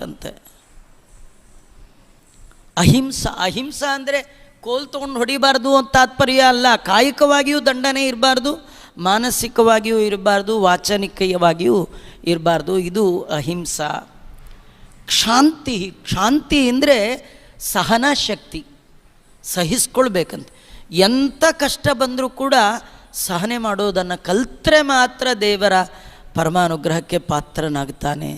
ಮಾಡಬೇಕಂತೆ. ಅಹಿಂಸಾ ಅಂದರೆ ಕೋಲ್ ತೊಗೊಂಡು ಹೊಡಿಬಾರ್ದು ಅಂತ ತಾತ್ಪರ್ಯ ಅಲ್ಲ. ಕಾಯಿಕವಾಗಿಯೂ ದಂಡನೆ ಇರಬಾರ್ದು, ಮಾನಸಿಕವಾಗಿಯೂ ಇರಬಾರ್ದು, ವಾಚನಿಕವಾಗಿಯೂ ಇರಬಾರ್ದು. ಇದು ಅಹಿಂಸಾ. ಕ್ಷಾಂತಿ ಅಂದರೆ ಸಹನಾ ಶಕ್ತಿ, ಸಹಿಸ್ಕೊಳ್ಬೇಕಂತೆ. ಎಂಥ ಕಷ್ಟ ಬಂದರೂ ಕೂಡ ಸಹನೆ ಮಾಡೋದನ್ನು ಕಲ್ತ್ರೆ ಮಾತ್ರ ದೇವರ ಪರಮಾನುಗ್ರಹಕ್ಕೆ ಪಾತ್ರನಾಗ್ತಾನೆ.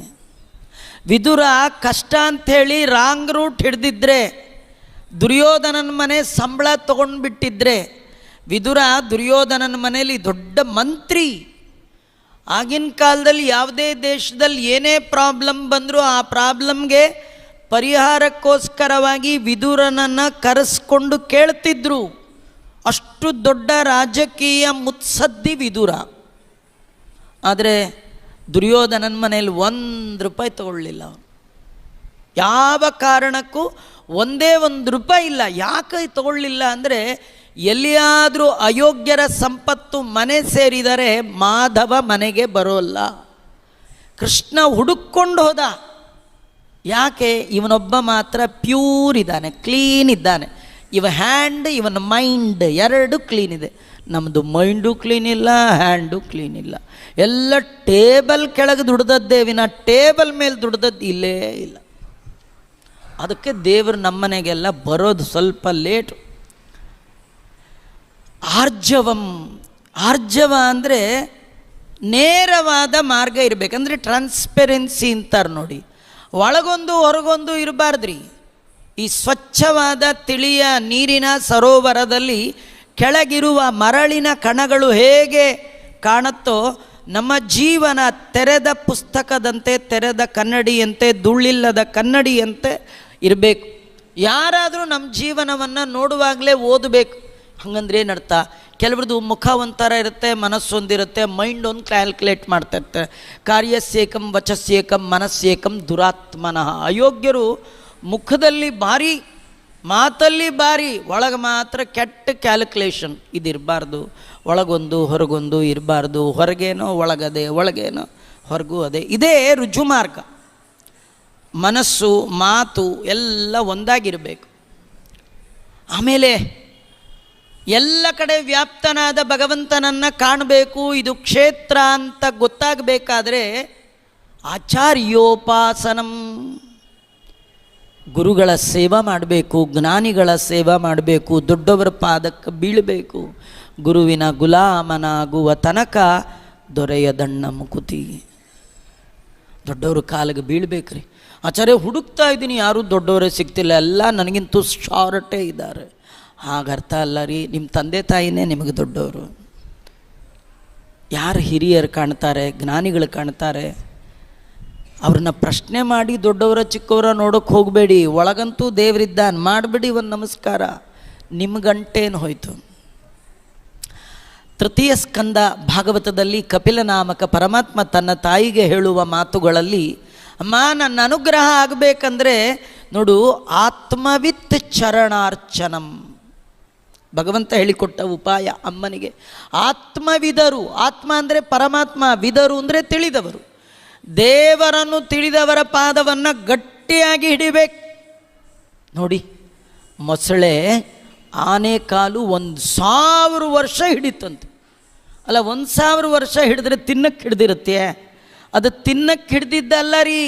ವಿದುರ ಕಷ್ಟ ಅಂಥೇಳಿ ರಾಂಗ್ ರೂಟ್ ಹಿಡಿದಿದ್ರೆ, ದುರ್ಯೋಧನನ ಮನೆ ಸಂಬಳ ತೊಗೊಂಡ್ಬಿಟ್ಟಿದ್ರೆ, ವಿದುರ ದುರ್ಯೋಧನನ ಮನೆಯಲ್ಲಿ ದೊಡ್ಡ ಮಂತ್ರಿ. ಆಗಿನ ಕಾಲದಲ್ಲಿ ಯಾವುದೇ ದೇಶದಲ್ಲಿ ಏನೇ ಪ್ರಾಬ್ಲಮ್ ಬಂದರೂ ಆ ಪ್ರಾಬ್ಲಮ್ಗೆ ಪರಿಹಾರಕ್ಕೋಸ್ಕರವಾಗಿ ವಿದುರನನ್ನು ಕರೆಸ್ಕೊಂಡು ಕೇಳ್ತಿದ್ರು. ಅಷ್ಟು ದೊಡ್ಡ ರಾಜಕೀಯ ಮುತ್ಸದ್ದಿ ವಿದುರ. ಆದರೆ ದುರ್ಯೋಧನನ ಮನೆಯಲ್ಲಿ ₹1 ತಗೊಳ್ಳಿಲ್ಲ. ಯಾವ ಕಾರಣಕ್ಕೂ ₹1 ಇಲ್ಲ. ಯಾಕೆ ತಗೊಳ್ಳಿಲ್ಲ ಅಂದರೆ, ಎಲ್ಲಿಯಾದರೂ ಅಯೋಗ್ಯರ ಸಂಪತ್ತು ಮನೆ ಸೇರಿದರೆ ಮಾಧವ ಮನೆಗೆ ಬರೋಲ್ಲ. ಕೃಷ್ಣ ಹುಡುಕೊಂಡು ಹೋದ. ಯಾಕೆ? ಇವನೊಬ್ಬ ಮಾತ್ರ ಪ್ಯೂರ್ ಇದ್ದಾನೆ, ಕ್ಲೀನ್ ಇದ್ದಾನೆ. ಇವನ ಮೈಂಡ್ ಎರಡು ಕ್ಲೀನ್ ಇದೆ. ನಮ್ಮದು ಮೈಂಡು ಕ್ಲೀನ್ ಇಲ್ಲ, ಹ್ಯಾಂಡು ಕ್ಲೀನ್ ಇಲ್ಲ. ಎಲ್ಲ ಟೇಬಲ್ ಕೆಳಗೆ ದುಡ್ದದ್ದೇ ವಿನ ಟೇಬಲ್ ಮೇಲೆ ದುಡ್ದದ್ದು ಇಲ್ಲೇ ಇಲ್ಲ. ಅದಕ್ಕೆ ದೇವರು ನಮ್ಮನೆಗೆಲ್ಲ ಬರೋದು ಸ್ವಲ್ಪ ಲೇಟು. ಆರ್ಜವ ಅಂದರೆ ನೇರವಾದ ಮಾರ್ಗ ಇರಬೇಕಂದ್ರೆ ಟ್ರಾನ್ಸ್ಪೆರೆನ್ಸಿ ಅಂತಾರೆ ನೋಡಿ. ಒಳಗೊಂದು ಹೊರಗೊಂದು ಇರಬಾರ್ದ್ರಿ. ಈ ಸ್ವಚ್ಛವಾದ ತಿಳಿಯ ನೀರಿನ ಸರೋವರದಲ್ಲಿ ಕೆಳಗಿರುವ ಮರಳಿನ ಕಣಗಳು ಹೇಗೆ ಕಾಣುತ್ತೋ, ನಮ್ಮ ಜೀವನ ತೆರೆದ ಪುಸ್ತಕದಂತೆ, ತೆರೆದ ಕನ್ನಡಿಯಂತೆ, ಧೂಳಿಲ್ಲದ ಕನ್ನಡಿಯಂತೆ ಇರಬೇಕು. ಯಾರಾದರೂ ನಮ್ಮ ಜೀವನವನ್ನು ನೋಡುವಾಗಲೇ ಓದಬೇಕು. ಹಂಗಂದ್ರೆ ಏನರ್ಥ? ಕೆಲವ್ರದ್ದು ಮುಖ ಒಂಥರ ಇರುತ್ತೆ, ಮನಸ್ಸೊಂದಿರುತ್ತೆ, ಮೈಂಡ್ ಒಂದು ಕ್ಯಾಲ್ಕುಲೇಟ್ ಮಾಡ್ತಿರ್ತಾರೆ. ಕಾರ್ಯಸ್ಯೇಕಂ ವಚಸ್ಯೇಕಂ ಮನಸ್ಸೇಕಂ ದುರಾತ್ಮನಃ. ಅಯೋಗ್ಯರು ಮುಖದಲ್ಲಿ ಭಾರಿ, ಮಾತಲ್ಲಿ ಭಾರಿ, ಒಳಗೆ ಮಾತ್ರ ಕೆಟ್ಟ ಕ್ಯಾಲ್ಕುಲೇಷನ್. ಇದಿರಬಾರ್ದು. ಒಳಗೊಂದು ಹೊರಗೊಂದು ಇರಬಾರ್ದು. ಹೊರಗೇನೋ ಒಳಗದೆ, ಒಳಗೇನೋ ಹೊರಗೂ ಅದೇ. ಇದೇ ರುಜುಮಾರ್ಗ. ಮನಸ್ಸು ಮಾತು ಎಲ್ಲ ಒಂದಾಗಿರಬೇಕು. ಆಮೇಲೆ ಎಲ್ಲ ಕಡೆ ವ್ಯಾಪ್ತನಾದ ಭಗವಂತನನ್ನು ಕಾಣಬೇಕು. ಇದು ಕ್ಷೇತ್ರ ಅಂತ ಗೊತ್ತಾಗಬೇಕಾದ್ರೆ ಆಚಾರ್ಯೋಪಾಸನಂ, ಗುರುಗಳ ಸೇವಾ ಮಾಡಬೇಕು, ಜ್ಞಾನಿಗಳ ಸೇವಾ ಮಾಡಬೇಕು, ದೊಡ್ಡವರ ಪಾದಕ್ಕೆ ಬೀಳಬೇಕು. ಗುರುವಿನ ಗುಲಾಮನಾಗುವ ತನಕ ದೊರೆಯದಣ್ಣ ಮುಕುತಿ. ದೊಡ್ಡವ್ರ ಕಾಲಿಗೆ ಬೀಳಬೇಕ್ರಿ. ಆಚಾರ್ಯ ಹುಡುಕ್ತಾ ಇದ್ದೀನಿ, ಯಾರೂ ದೊಡ್ಡವರೇ ಸಿಗ್ತಿಲ್ಲ, ಎಲ್ಲ ನನಗಿಂತೂ ಶಾರ್ಟೇ ಇದ್ದಾರೆ. ಹಾಗರ್ಥ ಅಲ್ಲ ರೀ. ನಿಮ್ಮ ತಂದೆ ತಾಯಿನೇ ನಿಮಗೆ ದೊಡ್ಡವರು. ಯಾರು ಹಿರಿಯರು ಕಾಣ್ತಾರೆ, ಜ್ಞಾನಿಗಳು ಕಾಣ್ತಾರೆ, ಅವ್ರನ್ನ ಪ್ರಶ್ನೆ ಮಾಡಿ ದೊಡ್ಡವರ ಚಿಕ್ಕವರ ನೋಡೋಕ್ಕೆ ಹೋಗಬೇಡಿ. ಒಳಗಂತೂ ದೇವರಿದ್ದಾನೆ, ಮಾಡಿಬಿಡಿ ಒಂದು ನಮಸ್ಕಾರ, ನಿಮ್ಗಂಟೇನು ಹೋಯ್ತು. ತೃತೀಯ ಸ್ಕಂದ ಭಾಗವತದಲ್ಲಿ ಕಪಿಲ ನಾಮಕ ಪರಮಾತ್ಮ ತನ್ನ ತಾಯಿಗೆ ಹೇಳುವ ಮಾತುಗಳಲ್ಲಿ, ಅಮ್ಮ ನನ್ನ ಅನುಗ್ರಹ ಆಗಬೇಕಂದ್ರೆ ನೋಡು, ಆತ್ಮವಿತ್ ಚರಣಾರ್ಚನಂ, ಭಗವಂತ ಹೇಳಿಕೊಟ್ಟ ಉಪಾಯ ಅಮ್ಮನಿಗೆ. ಆತ್ಮವಿದರು, ಆತ್ಮ ಅಂದರೆ ಪರಮಾತ್ಮ, ವಿದರು ಅಂದರೆ ತಿಳಿದವರು. ದೇವರನ್ನು ತಿಳಿದವರ ಪಾದವನ್ನು ಗಟ್ಟಿಯಾಗಿ ಹಿಡಿಬೇಕು. ನೋಡಿ, ಮೊಸಳೆ ಆನೆ ಕಾಲು 1000 ವರ್ಷ ಹಿಡಿತಂತೆ. ಅಲ್ಲ, 1000 ವರ್ಷ ಹಿಡಿದ್ರೆ ತಿನ್ನಕ್ಕೆ ಹಿಡ್ದಿರುತ್ತೆ. ಅದು ತಿನ್ನಕ್ಕೆ ಹಿಡ್ದಿದ್ದಲ್ಲ ರೀ.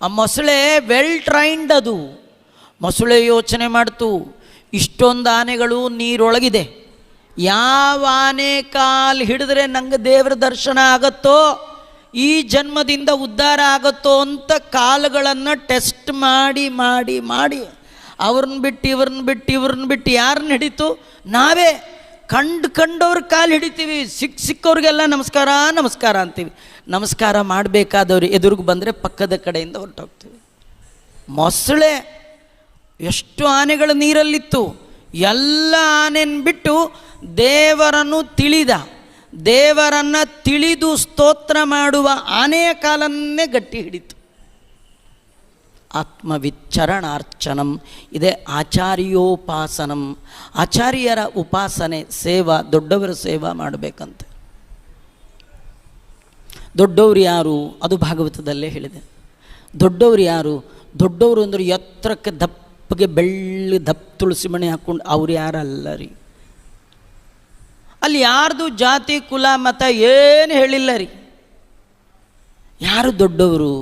ಆ ಮೊಸಳೆ ವೆಲ್ ಟ್ರೈನ್ಡ್. ಅದು ಮೊಸಳೆ ಯೋಚನೆ ಮಾಡ್ತು, ಇಷ್ಟೊಂದು ಆನೆಗಳು ನೀರೊಳಗಿದೆ, ಯಾವ ಆನೆ ಕಾಲು ಹಿಡಿದ್ರೆ ನಂಗೆ ದೇವರ ದರ್ಶನ ಆಗತ್ತೋ, ಈ ಜನ್ಮದಿಂದ ಉದ್ಧಾರ ಆಗತ್ತೋ ಅಂತ ಕಾಲುಗಳನ್ನು ಟೆಸ್ಟ್ ಮಾಡಿ ಮಾಡಿ ಮಾಡಿ ಅವ್ರನ್ನ ಬಿಟ್ಟು ಯಾರನ್ನ ಹಿಡಿತು? ನಾವೇ ಕಂಡವ್ರ ಕಾಲು ಹಿಡಿತೀವಿ, ಸಿಕ್ಕವ್ರಿಗೆಲ್ಲ ನಮಸ್ಕಾರ ನಮಸ್ಕಾರ ಅಂತೀವಿ. ನಮಸ್ಕಾರ ಮಾಡಬೇಕಾದವ್ರು ಎದುರಿಗೆ ಬಂದರೆ ಪಕ್ಕದ ಕಡೆಯಿಂದ ಹೊರಟೋಗ್ತೀವಿ. ಮೊಸಳೆ ಎಷ್ಟು ಆನೆಗಳು ನೀರಲ್ಲಿತ್ತು, ಎಲ್ಲ ಆನೆನ ಬಿಟ್ಟು ದೇವರನ್ನು ತಿಳಿದು ಸ್ತೋತ್ರ ಮಾಡುವ ಆನೆಯ ಕಾಲನ್ನೇ ಗಟ್ಟಿ ಹಿಡಿತು. ಆತ್ಮವಿಚ್ಚರಣಾರ್ಚನಂ ಇದೆ ಆಚಾರ್ಯೋಪಾಸನಂ. ಆಚಾರ್ಯರ ಉಪಾಸನೆ, ಸೇವಾ, ದೊಡ್ಡವರ ಸೇವಾ ಮಾಡಬೇಕಂತೆ. ದೊಡ್ಡವರು ಯಾರು? ಅದು ಭಾಗವತದಲ್ಲೇ ಹೇಳಿದೆ. ದೊಡ್ಡವರು ಯಾರು? ದೊಡ್ಡವರು ಅಂದ್ರೆ ಎತ್ತರಕ್ಕೆ ದಪ್ಪಗೆ ದಪ್ಪ ತುಳಸಿ ಮಣಿ ಹಾಕ್ಕೊಂಡು ಅವ್ರು ಯಾರಲ್ಲ ರೀ. ಅಲ್ಲಿ ಯಾರ್ದು ಜಾತಿ ಕುಲ ಮತ ಏನು ಹೇಳಿಲ್ಲ ರೀ. ಯಾರು ದೊಡ್ಡವರು?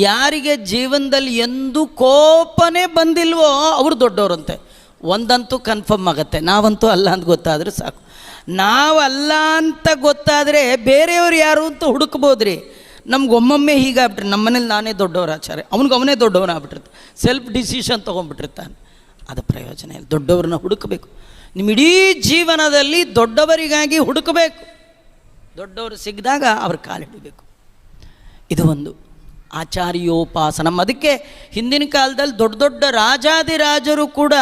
ಯಾರಿಗೆ ಜೀವನದಲ್ಲಿ ಎಂದೂ ಕೋಪನೇ ಬಂದಿಲ್ವೋ ಅವರು ದೊಡ್ಡವರಂತೆ. ಒಂದಂತೂ ಕನ್ಫರ್ಮ್ ಆಗುತ್ತೆ, ನಾವಂತೂ ಅಲ್ಲ ಅಂತ ಗೊತ್ತಾದರೆ ಸಾಕು. ನಾವಲ್ಲ ಅಂತ ಗೊತ್ತಾದರೆ ಬೇರೆಯವ್ರು ಯಾರು ಅಂತ ಹುಡುಕ್ಬೋದ್ರಿ. ನಮ್ಗೆ ಒಮ್ಮೊಮ್ಮೆ ಹೀಗಾಗ್ಬಿಟ್ರೆ, ನಮ್ಮ ಮನೇಲಿ ನಾನೇ ದೊಡ್ಡವ್ರ ಆಚಾರ್ಯ, ಅವನೇ ದೊಡ್ಡವನ ಆಗ್ಬಿಟ್ಟಿರ್ತಾನೆ, ಸೆಲ್ಫ್ ಡಿಸಿಷನ್ ತೊಗೊಂಡ್ಬಿಟ್ಟಿರ್ತಾನೆ. ಅದು ಪ್ರಯೋಜನ ಇಲ್ಲ. ದೊಡ್ಡವ್ರನ್ನ ಹುಡುಕಬೇಕು. ನಿಮ್ಮ ಇಡೀ ಜೀವನದಲ್ಲಿ ದೊಡ್ಡವರಿಗಾಗಿ ಹುಡುಕಬೇಕು. ದೊಡ್ಡವರು ಸಿಕ್ಕಿದಾಗ ಅವ್ರ ಕಾಲಿಡಬೇಕು. ಇದು ಒಂದು ಆಚಾರ್ಯೋಪಾಸನ. ಅದಕ್ಕೆ ಹಿಂದಿನ ಕಾಲದಲ್ಲಿ ದೊಡ್ಡ ದೊಡ್ಡ ರಾಜಾದಿರಾಜರು ಕೂಡ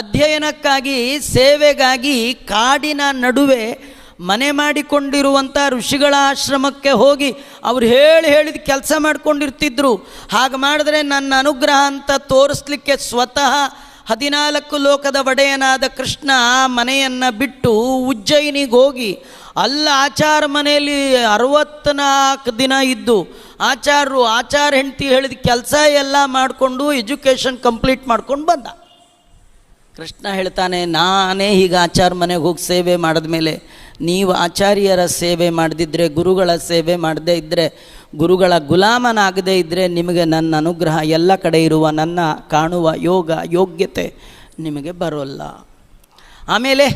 ಅಧ್ಯಯನಕ್ಕಾಗಿ, ಸೇವೆಗಾಗಿ ಕಾಡಿನ ನಡುವೆ ಮನೆ ಮಾಡಿಕೊಂಡಿರುವಂಥ ಋಷಿಗಳ ಆಶ್ರಮಕ್ಕೆ ಹೋಗಿ ಅವ್ರು ಹೇಳಿದ ಕೆಲಸ ಮಾಡ್ಕೊಂಡಿರ್ತಿದ್ರು. ಹಾಗೆ ಮಾಡಿದ್ರೆ ನನ್ನ ಅನುಗ್ರಹ ಅಂತ ತೋರಿಸ್ಲಿಕ್ಕೆ ಸ್ವತಃ 14 ಲೋಕದ ಒಡೆಯನಾದ ಕೃಷ್ಣ ಮನೆಯನ್ನು ಬಿಟ್ಟು ಉಜ್ಜಯಿನಿಗೆ ಹೋಗಿ ಅಲ್ಲ ಆಚಾರ ಮನೆಯಲ್ಲಿ 64 ದಿನ ಇದ್ದು ಆಚಾರ ಹೆಂಡತಿ ಹೇಳಿದ ಕೆಲಸ ಎಲ್ಲ ಮಾಡಿಕೊಂಡು ಎಜುಕೇಷನ್ ಕಂಪ್ಲೀಟ್ ಮಾಡ್ಕೊಂಡು ಬಂದ. ಕೃಷ್ಣ ಹೇಳ್ತಾನೆ, ನಾನೇ ಹೀಗೆ ಆಚಾರ ಮನೆಗೆ ಹೋಗಿ ಸೇವೆ ಮಾಡಿದ್ಮೇಲೆ ನೀವು ಆಚಾರ್ಯರ ಸೇವೆ ಮಾಡದಿದ್ದರೆ, ಗುರುಗಳ ಸೇವೆ ಮಾಡದೇ ಇದ್ದರೆ, ಗುರುಗಳ ಗುಲಾಮನಾಗದೇ ಇದ್ದರೆ ನಿಮಗೆ ನನ್ನ ಅನುಗ್ರಹ, ಎಲ್ಲ ಕಡೆ ಇರುವ ನನ್ನ ಕಾಣುವ ಯೋಗ್ಯತೆ ನಿಮಗೆ ಬರೋಲ್ಲ. ಆಮೇಲೆ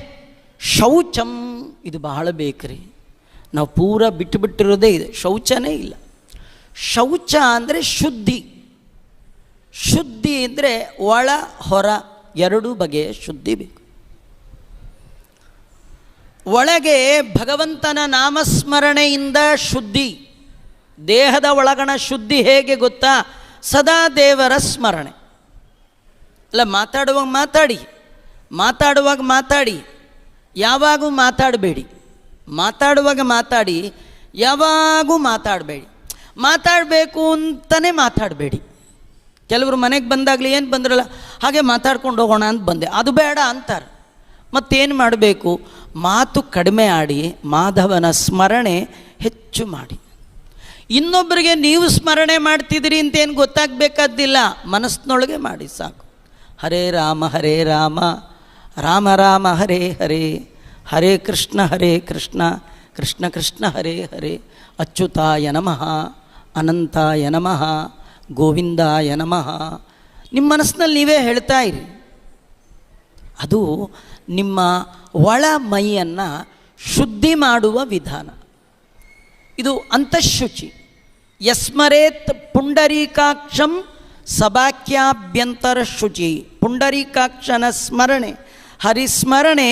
ಶೌಚಂ, ಇದು ಬಹಳ ಬೇಕ್ರಿ. ನಾವು ಪೂರ ಬಿಟ್ಟುಬಿಟ್ಟಿರೋದೇ ಇದೆ, ಶೌಚನೇ ಇಲ್ಲ. ಶೌಚ ಅಂದರೆ ಶುದ್ಧಿ. ಶುದ್ಧಿ ಅಂದರೆ ಒಳ ಹೊರ ಎರಡೂ ಬಗೆಯ ಶುದ್ಧಿ ಬೇಕು. ಒಳಗೆ ಭಗವಂತನ ನಾಮಸ್ಮರಣೆಯಿಂದ ಶುದ್ಧಿ. ದೇಹದ ಒಳಗಣ ಶುದ್ಧಿ ಹೇಗೆ ಗೊತ್ತಾ? ಸದಾ ದೇವರ ಸ್ಮರಣೆ. ಅಲ್ಲ, ಮಾತಾಡುವಾಗ ಮಾತಾಡಿ, ಯಾವಾಗೂ ಮಾತಾಡಬೇಡಿ. ಮಾತಾಡುವಾಗ ಮಾತಾಡಿ, ಯಾವಾಗೂ ಮಾತಾಡಬೇಡಿ. ಮಾತಾಡಬೇಕು ಅಂತಲೇ ಮಾತಾಡಬೇಡಿ. ಕೆಲವರು ಮನೆಗೆ ಬಂದಾಗಲಿ ಏನು ಬಂದ್ರಲ್ಲ ಹಾಗೆ ಮಾತಾಡ್ಕೊಂಡು ಹೋಗೋಣ ಅಂತ ಬಂದೆ, ಅದು ಬೇಡ ಅಂತಾರೆ. ಮತ್ತೇನು ಮಾಡಬೇಕು? ಮಾತು ಕಡಿಮೆ ಆಡಿ ಮಾಧವನ ಸ್ಮರಣೆ ಹೆಚ್ಚು ಮಾಡಿ. ಇನ್ನೊಬ್ಬರಿಗೆ ನೀವು ಸ್ಮರಣೆ ಮಾಡ್ತಿದ್ದೀರಿ ಅಂತೇನು ಗೊತ್ತಾಗಬೇಕಾದ್ದಿಲ್ಲ, ಮನಸ್ಸಿನೊಳಗೆ ಮಾಡಿ ಸಾಕು. ಹರೇ ರಾಮ ರಾಮ ರಾಮ ಹರೇ ಹರೇ, ಹರೇ ಕೃಷ್ಣ ಕೃಷ್ಣ ಕೃಷ್ಣ ಹರೇ ಹರೇ, ಅಚ್ಯುತಾಯ ನಮಃ, ಅನಂತಾಯ ನಮಃ, ಗೋವಿಂದಾಯ ನಮಃ. ನಿಮ್ಮ ಮನಸ್ಸಿನಲ್ಲಿ ನೀವೇ ಹೇಳ್ತಾ ಇರಿ. ಅದು ನಿಮ್ಮ ಒಳ ಮೈಯನ್ನು ಶುದ್ಧಿ ಮಾಡುವ ವಿಧಾನ. ಇದು ಅಂತಃಶುಚಿ. ಯಸ್ಮರೇತ್ ಪುಂಡರೀಕಾಕ್ಷಂ ಸಭಾಕ್ಯಾಭ್ಯಂತರ ಶುಚಿ. ಪುಂಡರೀಕಾಕ್ಷನ ಸ್ಮರಣೆ, ಹರಿಸ್ಮರಣೆ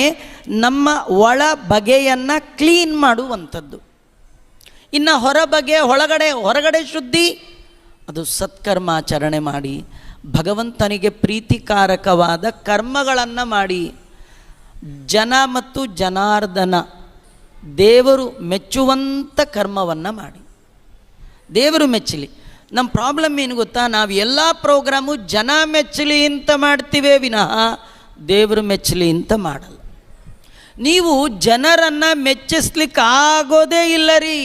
ನಮ್ಮ ಒಳ ಬಗೆಯನ್ನು ಕ್ಲೀನ್ ಮಾಡುವಂಥದ್ದು. ಇನ್ನು ಹೊರಗಡೆ ಶುದ್ಧಿ, ಅದು ಸತ್ಕರ್ಮಾಚರಣೆ ಮಾಡಿ, ಭಗವಂತನಿಗೆ ಪ್ರೀತಿಕಾರಕವಾದ ಕರ್ಮಗಳನ್ನು ಮಾಡಿ, ಜನ ಮತ್ತು ಜನಾರ್ದನ ದೇವರು ಮೆಚ್ಚುವಂಥ ಕರ್ಮವನ್ನು ಮಾಡಿ. ದೇವರು ಮೆಚ್ಚಲಿ. ನಮ್ಮ ಪ್ರಾಬ್ಲಮ್ ಏನು ಗೊತ್ತಾ? ನಾವು ಎಲ್ಲ ಪ್ರೋಗ್ರಾಮು ಜನ ಮೆಚ್ಚಲಿ ಅಂತ ಮಾಡ್ತೀವೇ ವಿನಃ ದೇವರು ಮೆಚ್ಚಲಿ ಅಂತ ಮಾಡಲ್ಲ. ನೀವು ಜನರನ್ನು ಮೆಚ್ಚಿಸ್ಲಿಕ್ಕೆ ಆಗೋದೇ ಇಲ್ಲ ರೀ.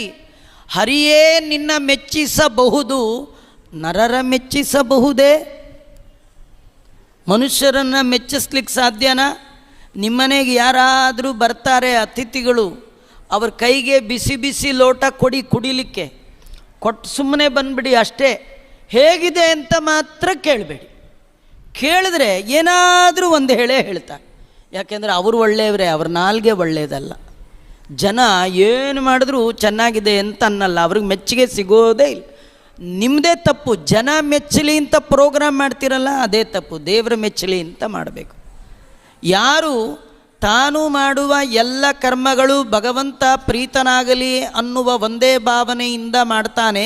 ಹರಿಯೇ ನಿನ್ನ ಮೆಚ್ಚಿಸಬಹುದು, ನರರ ಮೆಚ್ಚಿಸಬಹುದೇ? ಮನುಷ್ಯರನ್ನು ಮೆಚ್ಚಿಸ್ಲಿಕ್ಕೆ ಸಾಧ್ಯನಾ? ನಿಮ್ಮನೆಗೆ ಯಾರಾದರೂ ಬರ್ತಾರೆ ಅತಿಥಿಗಳು, ಅವ್ರ ಕೈಗೆ ಬಿಸಿ ಬಿಸಿ ಲೋಟ ಕೊಡಿ ಕುಡಿಲಿಕ್ಕೆ, ಕೊಟ್ಟು ಸುಮ್ಮನೆ ಬಂದುಬಿಡಿ ಅಷ್ಟೇ. ಹೇಗಿದೆ ಅಂತ ಮಾತ್ರ ಕೇಳಬೇಡಿ. ಕೇಳಿದ್ರೆ ಏನಾದರೂ ಒಂದು ಹೇಳ್ತಾರೆ. ಯಾಕೆಂದರೆ ಅವರು ಒಳ್ಳೆಯವರೇ, ಅವ್ರ ನಾಲ್ಗೆ ಒಳ್ಳೆಯದಲ್ಲ. ಜನ ಏನು ಮಾಡಿದ್ರೂ ಚೆನ್ನಾಗಿದೆ ಅಂತ ಅನ್ನಲ್ಲ, ಅವ್ರಿಗೆ ಮೆಚ್ಚುಗೆ ಸಿಗೋದೇ ಇಲ್ಲ. ನಿಮ್ಮದೇ ತಪ್ಪು. ಜನ ಮೆಚ್ಚಲಿ ಅಂತ ಪ್ರೋಗ್ರಾಮ್ ಮಾಡ್ತಿರಲ್ಲ, ಅದೇ ತಪ್ಪು. ದೇವರ ಮೆಚ್ಚಲಿ ಅಂತ ಮಾಡಬೇಕು. ಯಾರು ತಾನು ಮಾಡುವ ಎಲ್ಲ ಕರ್ಮಗಳು ಭಗವಂತ ಪ್ರೀತನಾಗಲಿ ಅನ್ನುವ ಒಂದೇ ಭಾವನೆಯಿಂದ ಮಾಡ್ತಾನೆ,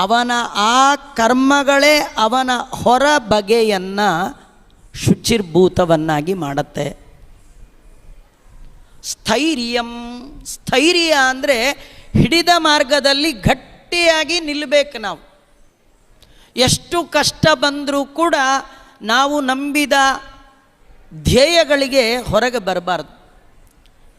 ಅವನ ಆ ಕರ್ಮಗಳೇ ಅವನ ಹೊರ ಬಗೆಯನ್ನು ಶುಚಿರ್ಭೂತವನ್ನಾಗಿ ಮಾಡುತ್ತೆ. ಸ್ಥೈರ್ಯ ಅಂದರೆ ಹಿಡಿದ ಮಾರ್ಗದಲ್ಲಿ ಗಟ್ಟಿಯಾಗಿ ನಿಲ್ಲಬೇಕು. ನಾವು ಎಷ್ಟು ಕಷ್ಟ ಬಂದರೂ ಕೂಡ ನಾವು ನಂಬಿದ ಧ್ಯೇಯಗಳಿಗೆ ಹೊರಗೆ ಬರಬಾರ್ದು.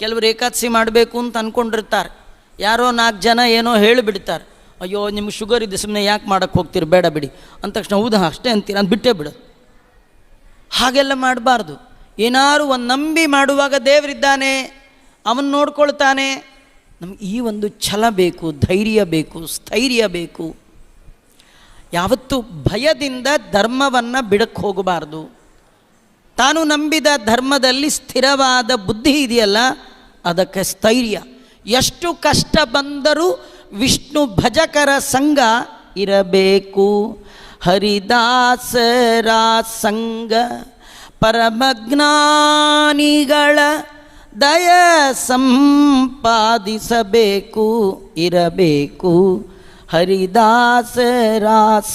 ಕೆಲವರು ಏಕಾದಶಿ ಮಾಡಬೇಕು ಅಂತ ಅಂದ್ಕೊಂಡಿರ್ತಾರೆ, ಯಾರೋ 4 ಜನ ಏನೋ ಹೇಳಿಬಿಡ್ತಾರೆ, ಅಯ್ಯೋ ನಿಮ್ಗೆ ಶುಗರ್ ಇದೆ ಸುಮ್ಮನೆ ಯಾಕೆ ಮಾಡೋಕ್ಕೆ ಹೋಗ್ತೀರಿ, ಬೇಡ ಬಿಡಿ ಅಂದ ತಕ್ಷಣ ಹೌದಾ ಅಷ್ಟೇ ಅಂತೀರ ಅಂತ ಬಿಟ್ಟೇ ಬಿಡು. ಹಾಗೆಲ್ಲ ಮಾಡಬಾರ್ದು. ಏನಾರು ಒಂದು ನಂಬಿ ಮಾಡುವಾಗ ದೇವರಿದ್ದಾನೆ, ಅವನು ನೋಡ್ಕೊಳ್ತಾನೆ. ನಮ್ಗೆ ಈ ಒಂದು ಛಲ ಬೇಕು, ಧೈರ್ಯ ಬೇಕು, ಸ್ಥೈರ್ಯ ಬೇಕು. ಯಾವತ್ತೂ ಭಯದಿಂದ ಧರ್ಮವನ್ನು ಬಿಡಕ್ಕೆ ಹೋಗಬಾರ್ದು. ತಾನು ನಂಬಿದ ಧರ್ಮದಲ್ಲಿ ಸ್ಥಿರವಾದ ಬುದ್ಧಿ ಇದೆಯಲ್ಲ, ಅದಕ್ಕೆ ಸ್ಥೈರ್ಯ. ಎಷ್ಟು ಕಷ್ಟ ಬಂದರೂ ವಿಷ್ಣು ಭಜಕರ ಸಂಘ ಇರಬೇಕು. ಹರಿದಾಸರ ಸಂಘ ಪರಮಜ್ಞಾನಿಗಳ ದಯ ಸಂಪಾದಿಸಬೇಕು, ಇರಬೇಕು ಹರಿದಾಸರ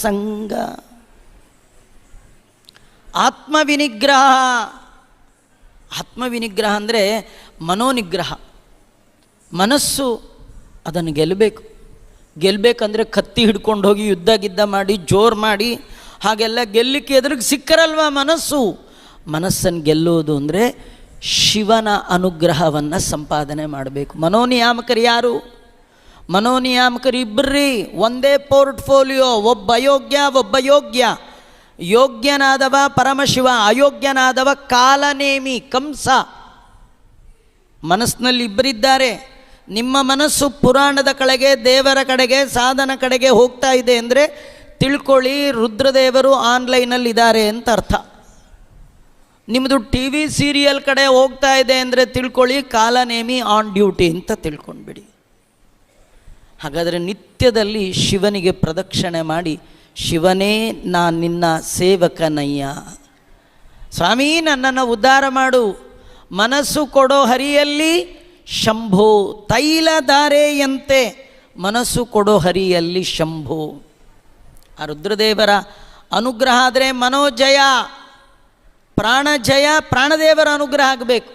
ಸಂಘ. ಆತ್ಮವಿನಿಗ್ರಹ. ಆತ್ಮವಿನಿಗ್ರಹ ಅಂದರೆ ಮನೋನಿಗ್ರಹ. ಮನಸ್ಸು ಅದನ್ನು ಗೆಲ್ಲಬೇಕಂದ್ರೆ ಕತ್ತಿ ಹಿಡ್ಕೊಂಡು ಹೋಗಿ ಯುದ್ಧ ಗಿದ್ದ ಮಾಡಿ ಜೋರು ಮಾಡಿ ಹಾಗೆಲ್ಲ ಗೆಲ್ಲಲಿಕ್ಕೆ ಎದುರಿಗೆ ಸಿಕ್ಕರಲ್ವ ಮನಸ್ಸು. ಮನಸ್ಸನ್ನು ಗೆಲ್ಲೋದು ಅಂದರೆ ಶಿವನ ಅನುಗ್ರಹವನ್ನು ಸಂಪಾದನೆ ಮಾಡಬೇಕು. ಮನೋನಿಯಾಮಕರು ಯಾರು? ಮನೋನಿಯಾಮಕರು ಇಬ್ಬರ್ರಿ, ಒಂದೇ ಪೋರ್ಟ್ಫೋಲಿಯೋ. ಒಬ್ಬ ಅಯೋಗ್ಯ, ಒಬ್ಬ ಯೋಗ್ಯ. ಯೋಗ್ಯನಾದವ ಪರಮಶಿವ, ಅಯೋಗ್ಯನಾದವ ಕಾಲನೇಮಿ ಕಂಸ. ಮನಸ್ಸಿನಲ್ಲಿ ಇಬ್ಬರಿದ್ದಾರೆ. ನಿಮ್ಮ ಮನಸ್ಸು ಪುರಾಣದ ಕಡೆಗೆ, ದೇವರ ಕಡೆಗೆ, ಸಾಧನ ಕಡೆಗೆ ಹೋಗ್ತಾ ಇದೆ ಅಂದರೆ ತಿಳ್ಕೊಳ್ಳಿ, ರುದ್ರದೇವರು ಆನ್ಲೈನಲ್ಲಿ ಇದ್ದಾರೆ ಅಂತ ಅರ್ಥ. ನಿಮ್ಮದು ಟಿ ವಿ ಸೀರಿಯಲ್ ಕಡೆ ಹೋಗ್ತಾ ಇದೆ ಅಂದರೆ ತಿಳ್ಕೊಳ್ಳಿ, ಕಾಲನೇಮಿ ಆನ್ ಡ್ಯೂಟಿ ಅಂತ ತಿಳ್ಕೊಂಡ್ಬಿಡಿ. ಹಾಗಾದರೆ ನಿತ್ಯದಲ್ಲಿ ಶಿವನಿಗೆ ಪ್ರದಕ್ಷಿಣೆ ಮಾಡಿ, ಶಿವನೇ ನಾನು ನಿನ್ನ ಸೇವಕನಯ್ಯ, ಸ್ವಾಮಿ ನನ್ನನ್ನು ಉದ್ಧಾರ ಮಾಡು. ಮನಸ್ಸು ಕೊಡೋ ಹರಿಯಲ್ಲಿ ಶಂಭೋ, ತೈಲಧಾರೆಯಂತೆ ಮನಸ್ಸು ಕೊಡೋ ಹರಿಯಲ್ಲಿ ಶಂಭೋ. ಆ ರುದ್ರದೇವರ ಅನುಗ್ರಹ ಆದರೆ ಮನೋಜಯ, ಪ್ರಾಣಜಯ, ಪ್ರಾಣದೇವರ ಅನುಗ್ರಹ ಆಗಬೇಕು.